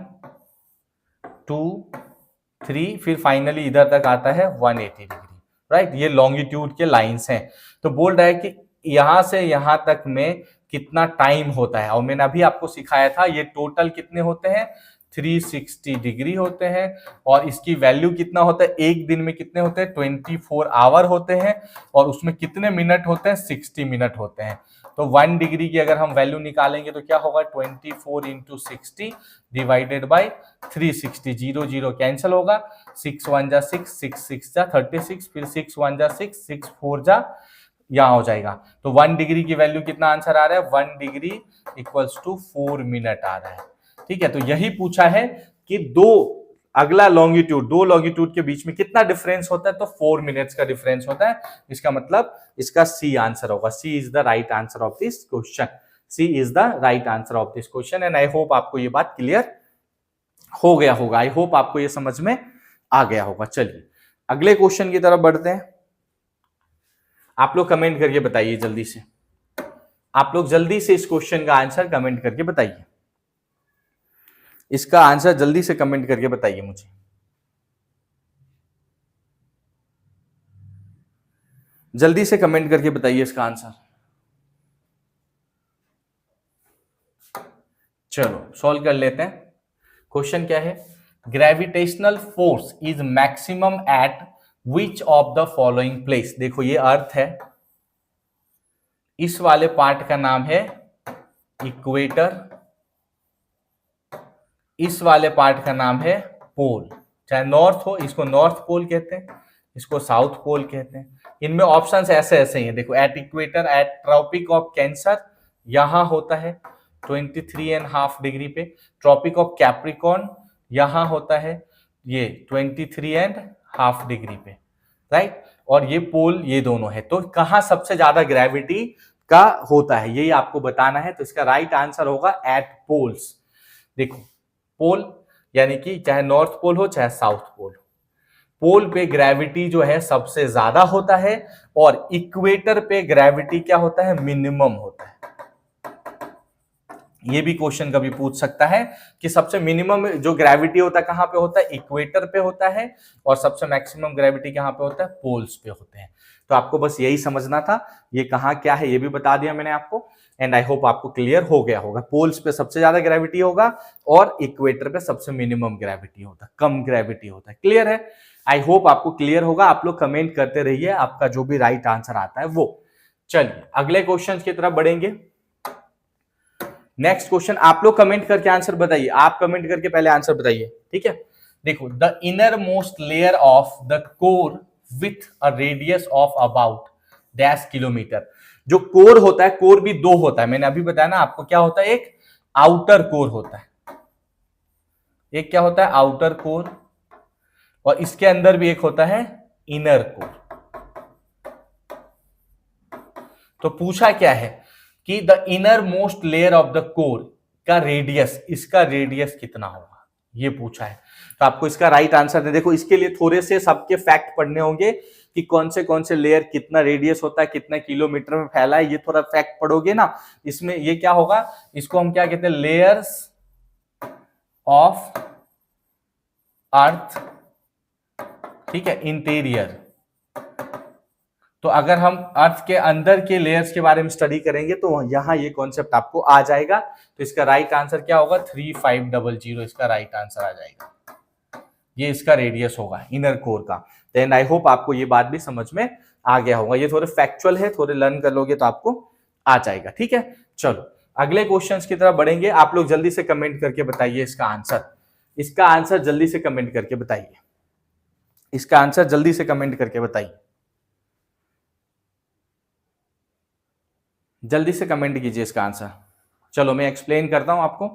2 3, फिर फाइनली इधर तक आता है 180 डिग्री, राइट। ये लॉन्गिट्यूड के लाइंस हैं। तो बोल रहा है कि यहां से यहां तक में कितना टाइम होता है, और मैंने अभी आपको सिखाया था ये टोटल कितने होते हैं, 360 डिग्री होते हैं। और इसकी वैल्यू कितना होता है, एक दिन में कितने होते हैं, 24 आवर होते हैं। और उसमें कितने मिनट होते हैं, 60 मिनट होते हैं। तो 1 डिग्री की अगर हम वैल्यू निकालेंगे तो क्या होगा, 24 इंटू 60 डिवाइडेड बाई 360, 0 0 कैंसिल होगा, 6 1 जा 6, 6 6 जा 36, फिर 6 1 जा 6, 6 4 जा, यहां हो जाएगा। तो 1 डिग्री की वैल्यू कितना आंसर आ रहा है, 1 डिग्री इक्वल्स टू 4 मिनट आ रहा है। ठीक है, तो यही पूछा है कि अगला लॉन्गिट्यूड, दो लॉन्गिट्यूड के बीच में कितना डिफरेंस होता है, तो 4 मिनट्स का डिफरेंस होता है। इसका मतलब इसका सी आंसर होगा। C is the right answer of this question. C is the right answer of this question. And I hope आपको ये बात क्लियर हो गया होगा। आई होप आपको ये समझ में आ गया होगा। चलिए अगले क्वेश्चन की तरफ बढ़ते हैं। आप लोग कमेंट करके बताइए जल्दी से, आप लोग जल्दी से इस क्वेश्चन का आंसर कमेंट करके बताइए। इसका आंसर जल्दी से कमेंट करके बताइए मुझे। जल्दी से कमेंट करके बताइए इसका आंसर। चलो सॉल्व कर लेते हैं। क्वेश्चन क्या है, gravitational force is maximum eight which of the following place. देखो ये अर्थ है, इस वाले पार्ट का नाम है इक्वेटर, इस वाले पार्ट का नाम है पोल। चाहे नॉर्थ हो, इसको नॉर्थ पोल कहते हैं, इसको साउथ पोल कहते हैं। इनमें ऑप्शंस ऐसे ऐसे ही हैं। देखो at equator, at tropic of cancer यहां होता है 23.5 डिग्री पे, ट्रॉपिक ऑफ कैप्रिकॉर्न यहां होता है ये 23.5 डिग्री पे, राइट। और ये पोल ये दोनों है। तो कहां सबसे ज्यादा ग्रेविटी का होता है यही आपको बताना है। तो इसका राइट आंसर होगा एट पोल्स। देखो पोल यानी कि चाहे नॉर्थ पोल हो चाहे साउथ पोल, पोल पे ग्रेविटी जो है सबसे ज्यादा होता है, और इक्वेटर पे ग्रेविटी क्या होता है, मिनिमम होता है। ये भी क्वेश्चन कभी पूछ सकता है कि सबसे मिनिमम जो ग्रेविटी होता है कहां पे होता है, इक्वेटर पे होता है, और सबसे मैक्सिमम ग्रेविटी कहां पे होता है, पोल्स पे होते हैं। तो आपको बस यही समझना था। ये कहां क्या है ये भी बता दिया मैंने आपको। एंड आई होप आपको क्लियर हो गया होगा। पोल्स पे सबसे ज्यादा ग्रेविटी होगा और इक्वेटर पे सबसे मिनिमम ग्रेविटी होता है, कम ग्रेविटी होता है। क्लियर है? आई होप आपको क्लियर होगा। आप लोग कमेंट करते रहिए आपका जो भी राइट आंसर आता है वो। चलिए अगले क्वेश्चन की तरफ बढ़ेंगे। नेक्स्ट क्वेश्चन आप लोग कमेंट करके आंसर बताइए। आप कमेंट करके पहले आंसर बताइए, ठीक है। देखो, the inner most layer of the core with a radius of about dash kilometre. जो कोर होता है, कोर भी दो होता है, मैंने अभी बताया ना आपको। क्या होता है, एक आउटर कोर होता है, एक क्या होता है, आउटर कोर, और इसके अंदर भी एक होता है इनर कोर। तो पूछा क्या है कि the inner most layer of the core का रेडियस, इसका रेडियस कितना होगा, ये पूछा है। तो आपको इसका राइट आंसर दे। देखो इसके लिए थोड़े से सबके फैक्ट पढ़ने होंगे कि कौन से लेयर, कितना रेडियस होता है, कितना किलोमीटर में फैला है, ये थोड़ा फैक्ट पढ़ोगे ना। इसमें ये क्या होगा, इसको हम क्या कहते हैं, लेयर्स ऑफ अर्थ, ठीक है, इंटीरियर। तो अगर हम अर्थ के अंदर के लेयर्स के बारे में स्टडी करेंगे तो यहां ये कॉन्सेप्ट आपको आ जाएगा। तो इसका राइट आंसर क्या होगा, 3500 इसका राइट आंसर आ जाएगा। ये इसका रेडियस होगा इनर कोर का। देन आई होप आपको ये बात भी समझ में आ गया होगा। ये थोड़े फैक्चुअल है, थोड़े लर्न कर लोगे तो आपको आ जाएगा, ठीक है। चलो अगले क्वेश्चंस की तरफ बढ़ेंगे। आप लोग जल्दी से कमेंट करके बताइए इसका आंसर। इसका आंसर जल्दी से कमेंट करके बताइए। इसका आंसर जल्दी से कमेंट करके बताइए। जल्दी से कमेंट कीजिए इसका आंसर। चलो मैं एक्सप्लेन करता हूं आपको।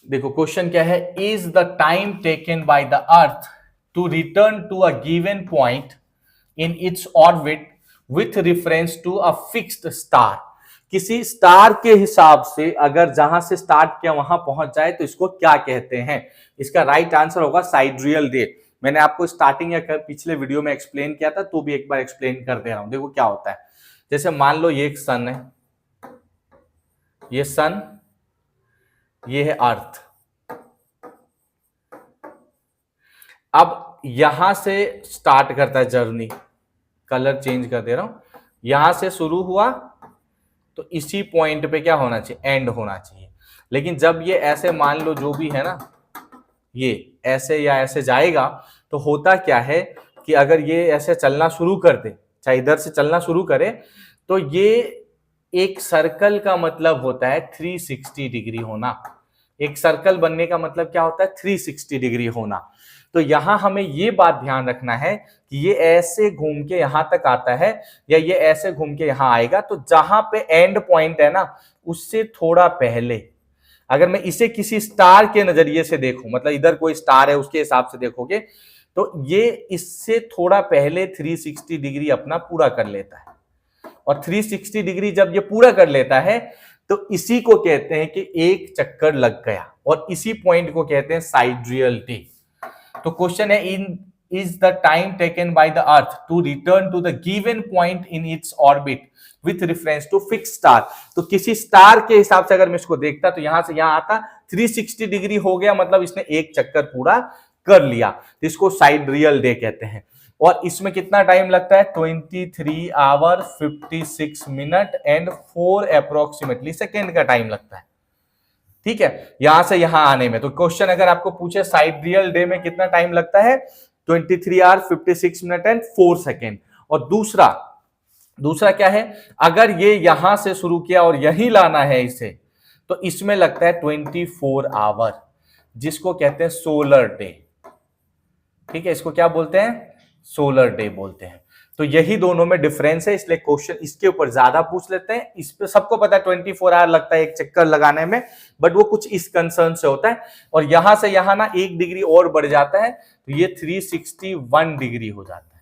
देखो क्वेश्चन क्या है, is the time taken by the earth to return to a given point in its orbit with reference to a fixed star. किसी स्टार के हिसाब से अगर जहां से स्टार्ट किया वहां पहुंच जाए तो इसको क्या कहते हैं। इसका राइट आंसर होगा साइड्रियल डे। मैंने आपको स्टार्टिंग या पिछले वीडियो में एक्सप्लेन किया था, तो भी एक बार एक्सप्लेन कर दे रहा हूं। देखो क्या होता है, जैसे मान लो ये एक सन है, ये सन, ये है अर्थ। अब यहां से स्टार्ट करता है जर्नी, कलर चेंज कर दे रहा हूं, यहां से शुरू हुआ तो इसी पॉइंट पे क्या होना चाहिए, एंड होना चाहिए। लेकिन जब ये ऐसे मान लो जो भी है ना, ये ऐसे या ऐसे जाएगा, तो होता क्या है कि अगर ये ऐसे चलना शुरू कर दे, चाहे इधर से चलना शुरू करे, तो ये एक सर्कल का मतलब होता है 360 डिग्री होना। एक सर्कल बनने का मतलब क्या होता है, 360 डिग्री होना। तो यहां हमें ये बात ध्यान रखना है कि ये ऐसे घूम के यहां तक आता है या ये ऐसे घूम के यहां आएगा, तो जहां पे एंड पॉइंट है ना, उससे थोड़ा पहले, अगर मैं इसे किसी स्टार के नजरिए से देखूं, मतलब इधर कोई स्टार है उसके हिसाब से देखोगे, तो ये इससे थोड़ा पहले 360 डिग्री अपना पूरा कर लेता है। और 360 डिग्री जब ये पूरा कर लेता है, तो इसी को कहते हैं कि एक चक्कर लग गया, और इसी पॉइंट को कहते हैं साइड्रियल डे। तो क्वेश्चन है, इन is the time taken by the earth to return to the given point in its orbit with reference to fixed star। तो किसी स्टार के हिसाब से अगर मैं इसको देखता, तो यहां से यहां आता 360 डिग्री हो गया, मतलब इसने एक चक्कर पूरा कर लिया, तो इसको साइड्रियल डे कहते हैं। और इसमें कितना टाइम लगता है, 23 hour 56 minute and 4 approximately second का टाइम लगता है। ठीक है, यहां से यहां आने में। तो क्वेश्चन अगर आपको पूछे साइड्रियल डे में कितना टाइम लगता है, 23 आवर 56 मिनट एंड 4 सेकेंड। और दूसरा क्या है, अगर ये यहां से शुरू किया और यहीं लाना है इसे, तो इसमें लगता है 24 आवर, जिसको कहते हैं सोलर डे। ठीक है, इसको क्या बोलते हैं, सोलर डे बोलते हैं। तो यही दोनों में डिफरेंस है, इसलिए क्वेश्चन इसके ऊपर ज्यादा पूछ लेते हैं। इस पे सबको पता है 24 आवर लगता है एक चक्कर लगाने में, बट वो कुछ इस कंसर्न से होता है। और यहां से यहां ना 1 डिग्री और बढ़ जाता है, तो ये 361 डिग्री हो जाता है।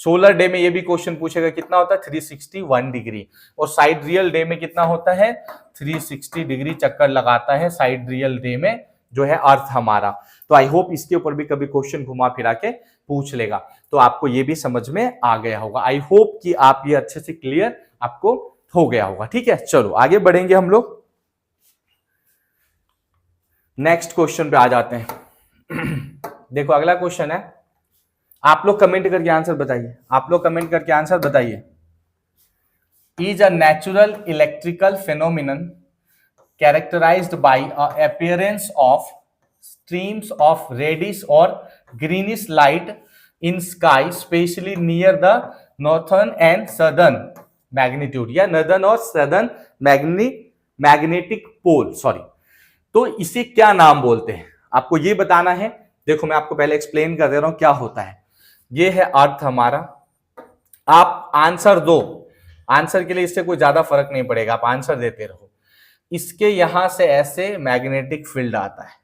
सोलर डे में ये भी क्वेश्चन पूछेगा कितना होता है, 361 डिग्री। और साइड्रियल डे में कितना होता है, 360 डिग्री चक्कर लगाता है साइड्रियल डे में, जो है अर्थ हमारा। तो आई होप इसके ऊपर भी कभी क्वेश्चन घुमा फिरा के पूछ लेगा, तो आपको ये भी समझ में आ गया होगा। आई होप कि आप ये अच्छे से क्लियर आपको हो गया होगा। ठीक है, चलो आगे बढ़ेंगे हम लोग, नेक्स्ट क्वेश्चन पे आ जाते हैं। देखो अगला क्वेश्चन है, आप लोग कमेंट करके आंसर बताइए, आप लोग कमेंट करके आंसर बताइए। Is a natural electrical phenomenon characterized by a appearance of streams of reddish or greenish light in sky, especially near the northern and southern magnitude या northern और southern magnetic pole, सॉरी। तो इसे क्या नाम बोलते हैं, आपको ये बताना है। देखो मैं आपको पहले एक्सप्लेन कर दे रहा हूं क्या होता है। ये है अर्थ हमारा, आप आंसर दो, आंसर के लिए इससे कोई ज्यादा फर्क नहीं पड़ेगा, आप आंसर देते रहो। इसके यहां से ऐसे मैग्नेटिक फील्ड आता है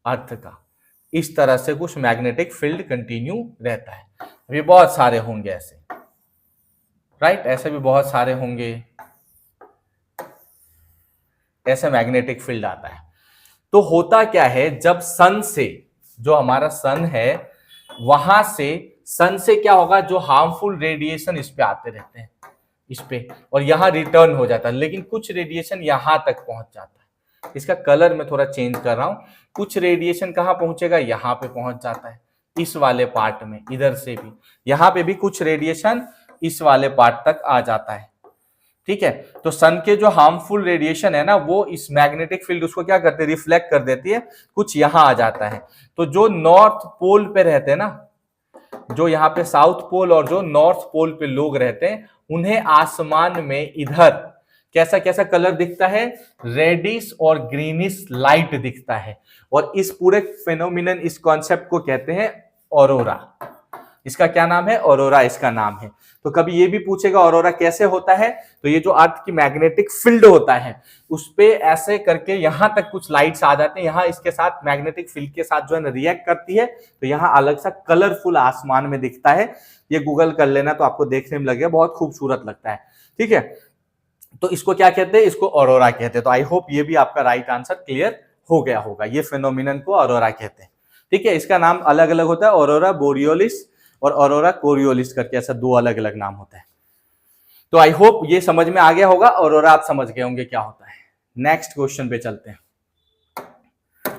अर्थ का, इस तरह से कुछ मैग्नेटिक फील्ड कंटिन्यू रहता है। अभी बहुत सारे होंगे ऐसे, राइट, ऐसे भी बहुत सारे होंगे, ऐसे मैग्नेटिक फील्ड आता है। तो होता क्या है, जब सन से, जो हमारा सन है, वहां से सन से क्या होगा, जो हार्मफुल रेडिएशन इस पे आते रहते हैं, इस पे, और यहां रिटर्न हो जाता है। लेकिन कुछ रेडिएशन यहां तक पहुंच जाता है, इसका कलर मैं थोड़ा चेंज कर रहा हूं। कुछ रेडिएशन कहां पहुंचेगा, यहां पे पहुंच जाता है, इस वाले पार्ट में, इधर से भी, यहां पे भी कुछ रेडिएशन इस वाले पार्ट तक आ जाता है। ठीक है, तो सन के जो हार्मफुल रेडिएशन है ना, वो इस मैग्नेटिक फील्ड उसको क्या करते हैं, रिफ्लेक्ट कर देती है, कुछ यहां आ जाता है। तो जो नॉर्थ पोल पे रहते हैं ना, जो यहाँ पे साउथ पोल और जो नॉर्थ पोल पे लोग रहते हैं, उन्हें आसमान में इधर कैसा कैसा कलर दिखता है, रेडिश और ग्रीनिश लाइट दिखता है। और इस पूरे फेनोमिनन, इस कॉन्सेप्ट को कहते हैं ऑरोरा। इसका क्या नाम है, ऑरोरा इसका नाम है। तो कभी ये भी पूछेगा ऑरोरा कैसे होता है, तो ये जो अर्थ की मैग्नेटिक फील्ड होता है, उस पे ऐसे करके यहां तक कुछ लाइट्स आ जाते हैं, यहां इसके साथ मैग्नेटिक फील्ड के साथ जो है ना रिएक्ट करती है, तो यहां अलग सा कलरफुल आसमान में दिखता है। ये गूगल कर लेना तो आपको देखने में लगेगा, बहुत खूबसूरत लगता है। ठीक है, तो इसको क्या कहते हैं, इसको ऑरोरा कहते हैं। तो आई होप ये भी आपका राइट आंसर क्लियर हो गया होगा। ये फिनोमिनन को ऑरोरा कहते हैं। ठीक है, इसका नाम अलग अलग होता है, ऑरोरा बोरियोलिस और ऑरोरा कोरियोलिस करके, ऐसा दो अलग अलग नाम होता है। तो आई होप ये समझ में आ गया होगा, ऑरोरा आप समझ गए होंगे क्या होता है। नेक्स्ट क्वेश्चन पे चलते हैं।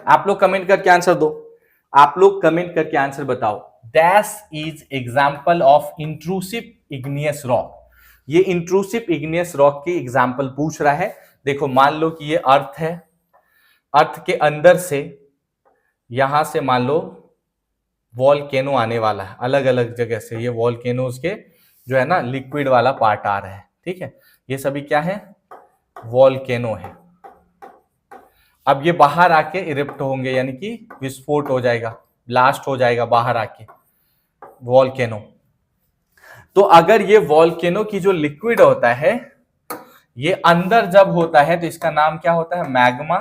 आप लोग कमेंट करके आंसर दो, आप लोग कमेंट करके आंसर बताओ। Dash is example of intrusive igneous rock. ये इंट्रूसिव इग्नियस रॉक की एग्जाम्पल पूछ रहा है। देखो मान लो कि ये अर्थ है, अर्थ के अंदर से यहां से मान लो वॉल्केनो आने वाला है, अलग अलग जगह से ये वॉल्केनोज के जो है ना लिक्विड वाला पार्ट आ रहा है। ठीक है, ये सभी क्या है, वॉल्केनो है। अब ये बाहर आके इरिप्ट होंगे, यानी कि विस्फोट हो जाएगा, ब्लास्ट हो जाएगा बाहर आके वॉल्केनो। तो अगर ये वॉल्केनो की जो लिक्विड होता है ये अंदर जब होता है तो इसका नाम क्या होता है, मैग्मा।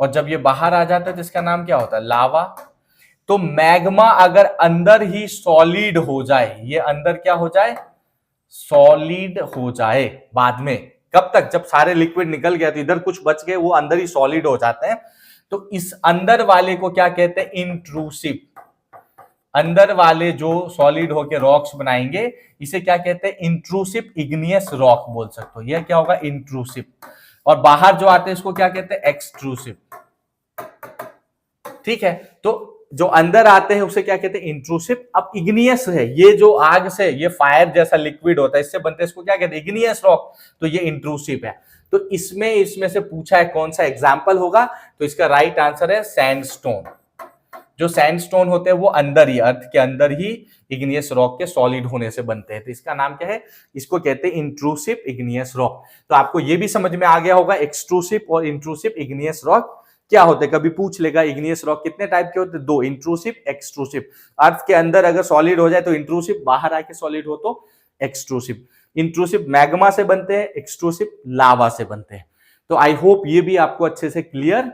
और जब ये बाहर आ जाता है तो इसका नाम क्या होता है, लावा। तो मैग्मा अगर अंदर ही सॉलिड हो जाए, ये अंदर क्या हो जाए, सॉलिड हो जाए बाद में, कब तक, जब सारे लिक्विड निकल गया तो इधर कुछ बच गए, वो अंदर ही सॉलिड हो जाते हैं। तो इस अंदर वाले को क्या कहते हैं, इंट्रूसिव। अंदर वाले जो सॉलिड होके रॉक्स बनाएंगे इसे क्या कहते हैं, इंट्रूसिव इग्नियस रॉक बोल सकते हो। यह क्या होगा, इंट्रूसिव। और बाहर जो आते हैं इसको क्या कहते हैं, एक्सट्रूसिव। ठीक है, तो जो अंदर आते हैं उसे क्या कहते हैं, इंट्रूसिव। अब इग्नियस है, ये जो आग से, ये फायर जैसा लिक्विड होता है, इससे बनते हैं, इसको क्या कहते हैं, इग्नियस रॉक। तो ये इंट्रूसिव है। तो इसमें से पूछा है कौन सा एग्जाम्पल होगा, तो इसका राइट आंसर है सैंडस्टोन। जो सैंडस्टोन होते हैं वो अंदर ही, अर्थ के अंदर ही इग्नियस रॉक के सॉलिड होने से बनते हैं। तो इसका नाम क्या है, इसको कहते हैं इंट्रूसिव इग्नियस रॉक। तो आपको ये भी समझ में आ गया होगा एक्सट्रूसिव और इंट्रूसिव इग्नियस रॉक क्या होते हैं। कभी पूछ लेगा इग्नियस रॉक कितने टाइप के होते हैं, दो, इंट्रूसिव एक्सट्रूसिव। अर्थ के अंदर अगर सॉलिड हो जाए तो इंट्रूसिव, बाहर आके सॉलिड हो तो एक्सट्रूसिव। इंट्रूसिव मैग्मा से बनते हैं, एक्सट्रूसिव लावा से बनते हैं। तो आई होप ये भी आपको अच्छे से क्लियर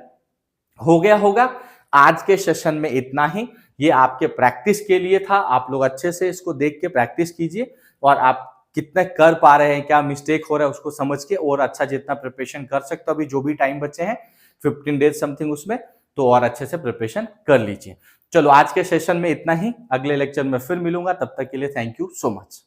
हो गया होगा। आज के सेशन में इतना ही, ये आपके प्रैक्टिस के लिए था। आप लोग अच्छे से इसको देख के प्रैक्टिस कीजिए और आप कितने कर पा रहे हैं, क्या मिस्टेक हो रहा है उसको समझ के और अच्छा जितना प्रिपरेशन कर सकते हो, अभी जो भी टाइम बचे हैं 15 डेज समथिंग उसमें, तो और अच्छे से प्रिपरेशन कर लीजिए। चलो आज के सेशन में इतना ही, अगले लेक्चर में फिर मिलूंगा, तब तक के लिए थैंक यू सो मच।